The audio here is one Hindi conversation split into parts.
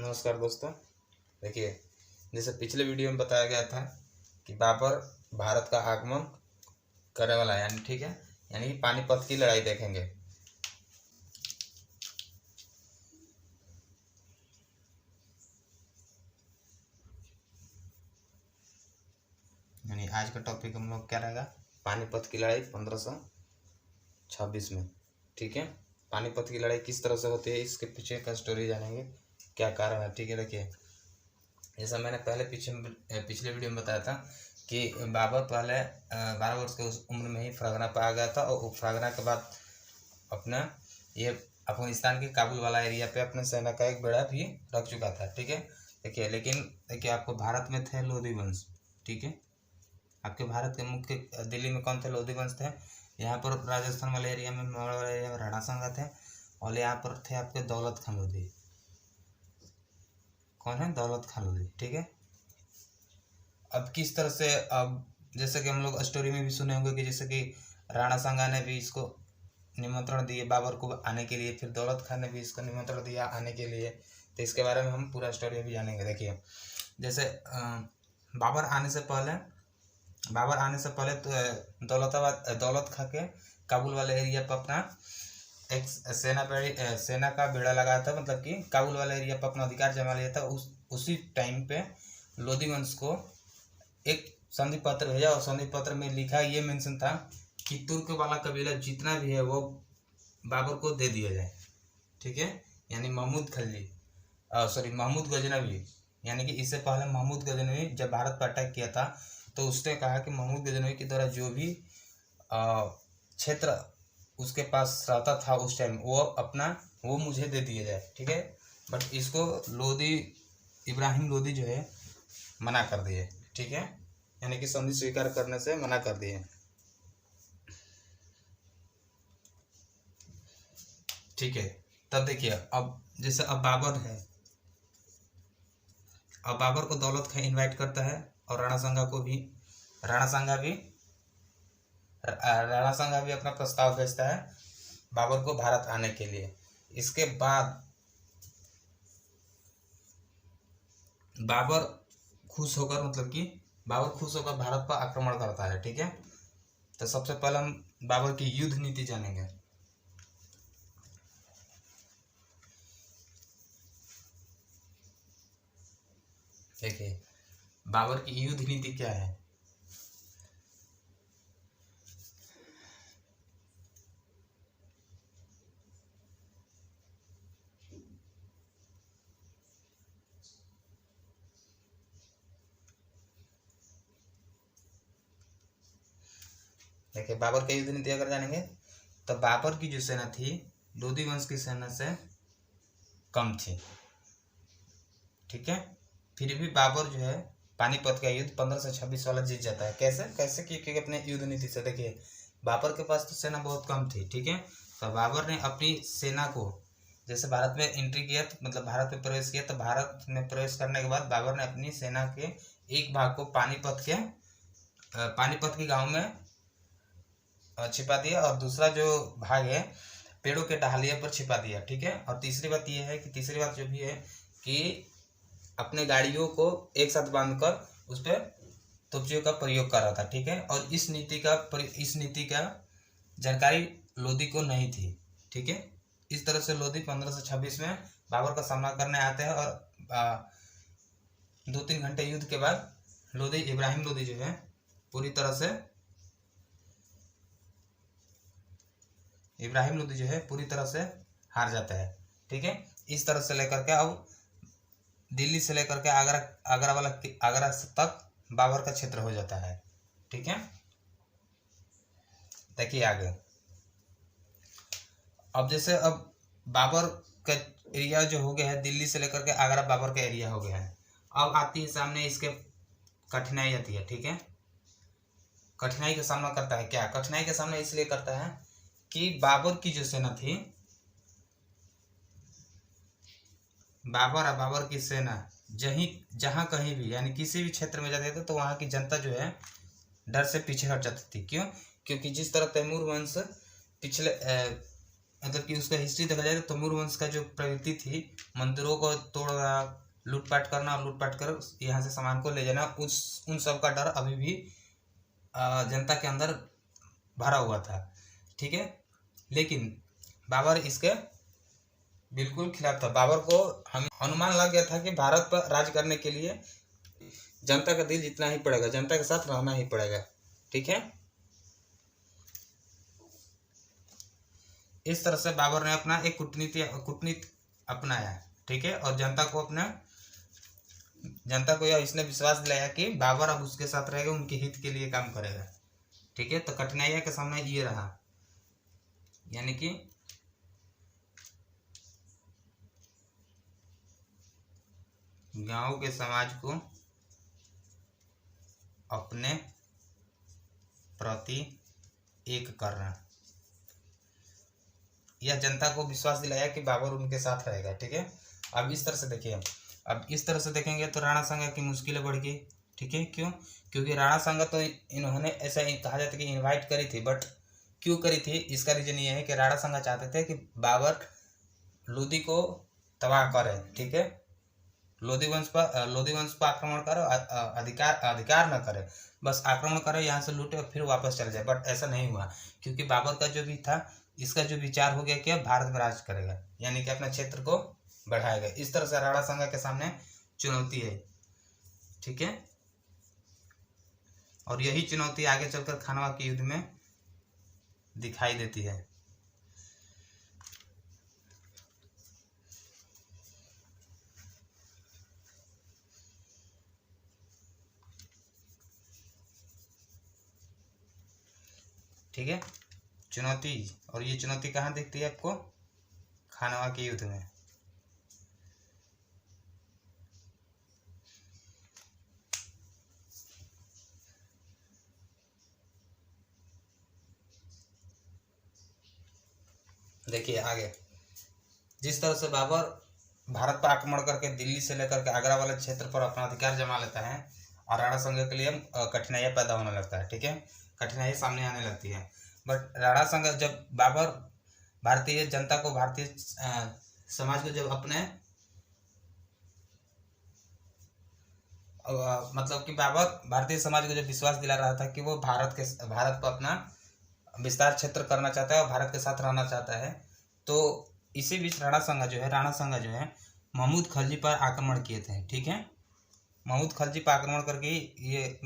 नमस्कार दोस्तों। देखिए, जैसे पिछले वीडियो में बताया गया था कि बाबर भारत का आगमन करने वाला है, यानी ठीक है, यानी कि पानीपत की लड़ाई देखेंगे। यानी आज का टॉपिक हम लोग क्या रहेगा, पानीपत की लड़ाई 1526 में। ठीक है, पानीपत की लड़ाई किस तरह से होती है, इसके पीछे का स्टोरी जानेंगे, क्या कारण है। ठीक है, देखिए, जैसा मैंने पिछले वीडियो में बताया था कि बाबर पहले 12 वर्ष के उस उम्र में ही फरगना पाया गया था, और फरगना के बाद अपना ये अफगानिस्तान के काबुल वाला एरिया पे अपने सेना का एक बेड़ा भी रख चुका था। ठीक है, देखिए, लेकिन देखिए, आपको भारत में थे लोधी वंश। ठीक है, आपके भारत के मुख्य दिल्ली में कौन थे, लोधी वंश थे। यहाँ पर राजस्थान वाले एरिया में, मेवाड़ वाले एरिया में राणा सांगा थे, और यहाँ पर थे आपके दौलत खान लोधी। कौन है? दौलत खान लोधी। ठीक है, अब किस तरह से, अब जैसे कि हम लोग स्टोरी में भी सुने होंगे कि जैसे कि राणा सांगा ने भी इसको निमंत्रण दिए बाबर को आने के लिए, फिर दौलत खान ने भी इसको निमंत्रण दिया आने के लिए। तो इसके बारे में हम पूरा स्टोरी भी जानेंगे। देखिए, जैसे बाबर आने से पहले तो दौलत खा के काबुल वाले एरिया पर अपना एक सेना का बेड़ा लगाया था, मतलब कि काबुल वाले एरिया पर अपना अधिकार जमा लिया था। उसी टाइम पे लोधी वंश को एक संधि पत्र भेजा, और संधि पत्र में लिखा ये मेंशन था कि तुर्क वाला कबीला जितना भी है वो बाबर को दे दिया जाए। ठीक है, यानी महमूद गजनवी, यानी कि इससे पहले महमूद गजनवी जब भारत पर अटैक किया था तो उसने कहा कि महमूद गजनवी के द्वारा जो भी क्षेत्र उसके पास रहता था उस टाइम, वो मुझे दे दिया जाए। ठीक है, बट इसको इब्राहिम लोदी जो है मना कर दिए। ठीक है, यानी कि संधि स्वीकार करने से मना कर दिए। ठीक है, तब देखिए, अब जैसे अब बाबर को दौलत खां इनवाइट करता है, और राणा सांगा भी अपना प्रस्ताव भेजता है बाबर को भारत आने के लिए। इसके बाद बाबर खुश होकर भारत पर आक्रमण करता है। ठीक है, तो सबसे पहले हम बाबर की युद्ध नीति जानेंगे। देखिए, बाबर की युद्ध नीति क्या है। देखिए, बाबर की युद्ध नीति अगर जानेंगे तो बाबर की जो सेना थी लोधी वंश की सेना से कम थी। ठीक है, फिर भी बाबर जो है पानीपत का युद्ध 1526 वाला जीत जाता है। कैसे क्योंकि अपने युद्ध नीति से। देखिए, बाबर के पास तो सेना बहुत कम थी। ठीक है, तो बाबर ने अपनी सेना को, जैसे भारत में एंट्री किया, तो मतलब भारत में प्रवेश किया, तो भारत में प्रवेश करने के बाद बाबर ने अपनी सेना के एक भाग को पानीपत के गांव में छिपा दिया, और दूसरा जो भाग है पेड़ों के डालिया पर छिपा दिया। ठीक है, और तीसरी बात जो भी है कि अपने गाड़ियों को एक साथ बांधकर उस पर तोपचियों का प्रयोग कर रहा था। ठीक है, और इस नीति का जानकारी लोधी को नहीं थी। ठीक है, इस तरह से लोधी 1526 में बाबर का सामना करने आते हैं, और 2-3 घंटे युद्ध के बाद इब्राहिम लोधी जो है पूरी तरह से हार जाता है। ठीक है, इस तरह से लेकर के अब दिल्ली से लेकर के आगरा तक बाबर का क्षेत्र हो जाता है। ठीक है, देखिए आगे, अब जैसे अब बाबर का एरिया जो हो गया है, दिल्ली से लेकर के आगरा बाबर का एरिया हो गया है। अब आती है सामने इसके कठिनाई आती है। ठीक है, कठिनाई का सामना करता है। क्या कठिनाई का सामना इसलिए करता है कि बाबर की जो सेना थी, बाबर की सेना जहां कहीं भी, यानी किसी भी क्षेत्र में जाते थे तो वहां की जनता जो है डर से पीछे हट जाती थी। क्योंकि जिस तरह तैमूर वंश मतलब कि उसका हिस्ट्री देखा जाए तो तैमूर वंश का जो प्रवृत्ति थी मंदिरों को तोड़ना, लूटपाट करना और लूटपाट कर यहाँ से सामान को ले जाना, उन सब का डर अभी भी जनता के अंदर भरा हुआ था। ठीक है, लेकिन बाबर इसके बिल्कुल खिलाफ था। बाबर को हमें अनुमान लग गया था कि भारत पर राज करने के लिए जनता का दिल जीतना ही पड़ेगा, जनता के साथ रहना ही पड़ेगा। ठीक है, इस तरह से बाबर ने अपना एक कूटनीति अपनाया। ठीक है, और जनता को यह इसने विश्वास दिलाया कि बाबर अब उसके साथ रहेगा, उनके हित के लिए काम करेगा। ठीक है, तो कठिनाइयों के सामने ये रहा, यानी कि गांव के समाज को अपने प्रति एक करना, यह जनता को विश्वास दिलाया कि बाबर उनके साथ रहेगा। ठीक है, अब इस तरह से देखिए, अब इस तरह से देखेंगे तो राणा सांगा की मुश्किलें बढ़ गई। ठीक है, क्यों? क्योंकि राणा सांगा तो इन्होंने ऐसा कहा जाता है कि इनवाइट करी थी, बट क्यों करी थी इसका रीजन ये है कि राणा सांगा चाहते थे कि बाबर लोधी को तबाह करे। ठीक है, लोधी वंश पर आक्रमण करे, अधिकार न करे, बस आक्रमण करे, यहाँ से लूटे और फिर वापस चले जाए। बट ऐसा नहीं हुआ, क्योंकि बाबर का जो भी था, इसका जो विचार हो गया कि भारत में राज करेगा, यानी कि अपने क्षेत्र को बढ़ाएगा। इस तरह से राणा सांगा के सामने चुनौती है। ठीक है, और यही चुनौती आगे चलकर खानवा के युद्ध में दिखाई देती है। ठीक है, चुनौती, और ये चुनौती कहाँ दिखती है आपको? खानवा के युद्ध में। देखिए आगे, जिस तरह से बाबर भारत पर आक्रमण करके दिल्ली से लेकर के आगरा वाले क्षेत्र पर अपना अधिकार जमा लेता है, और राणा सांगा के लिए कठिनाइयाँ पैदा होने लगता है। ठीक है, कठिनाइयाँ सामने आने लगती है। बट राणा सांगा, जब बाबर भारतीय जनता को, भारतीय समाज को जब अपने मतलब कि बाबर भारतीय समाज को जब विश्वास दिला रहा था कि वो भारत पर अपना विस्तार क्षेत्र करना चाहता है और भारत के साथ रहना चाहता है, तो इसी बीच राणा सांगा जो है महमूद खलजी पर आक्रमण किए थे। ठीक है, महमूद खलजी पर आक्रमण करके ये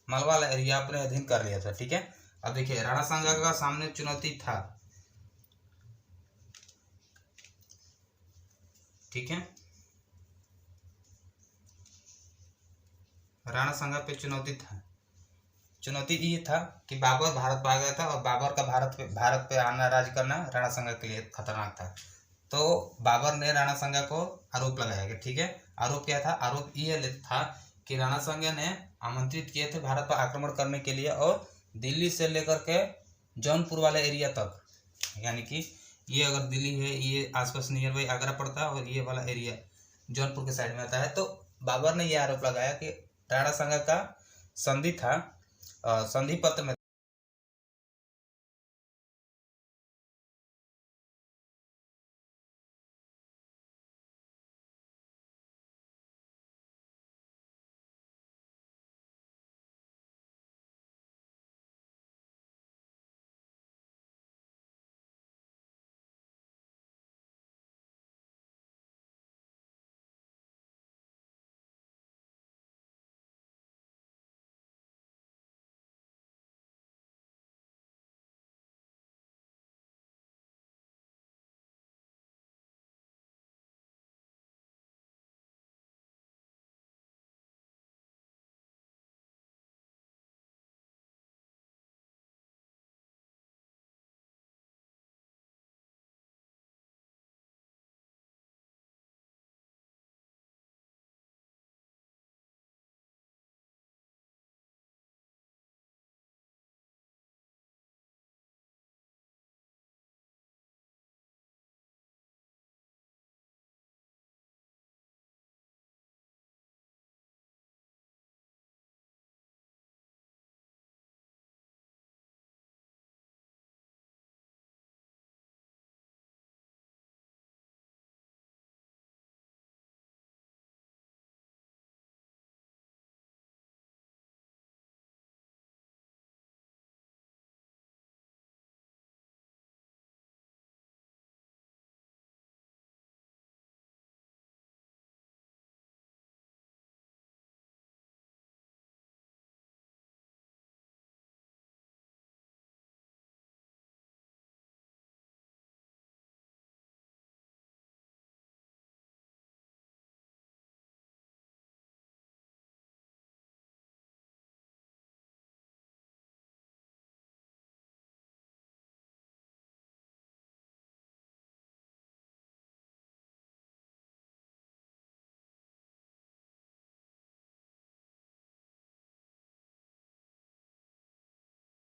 मालवा एरिया अपने अधीन कर लिया था। ठीक है, अब देखिए राणा सांगा का सामने चुनौती था। ठीक है, राणा सांगा पे चुनौती ये था कि बाबर भारत पर आ गया था, और बाबर का भारत पे आना, राज करना राणा सांगा के लिए खतरनाक था। तो बाबर ने राणा सांगा को आरोप लगाया कि, ठीक है, आरोप क्या था? आरोप ये था कि राणा सांगा ने आमंत्रित किए थे भारत पर आक्रमण करने के लिए, और दिल्ली से लेकर के जौनपुर वाले एरिया तक, यानी कि ये अगर दिल्ली है, ये आसपास नियर बाई आगरा पड़ता है, और ये वाला एरिया जौनपुर के साइड में आता है। तो बाबर ने यह आरोप लगाया कि राणा सांगा का संधि था, संधि पत्र में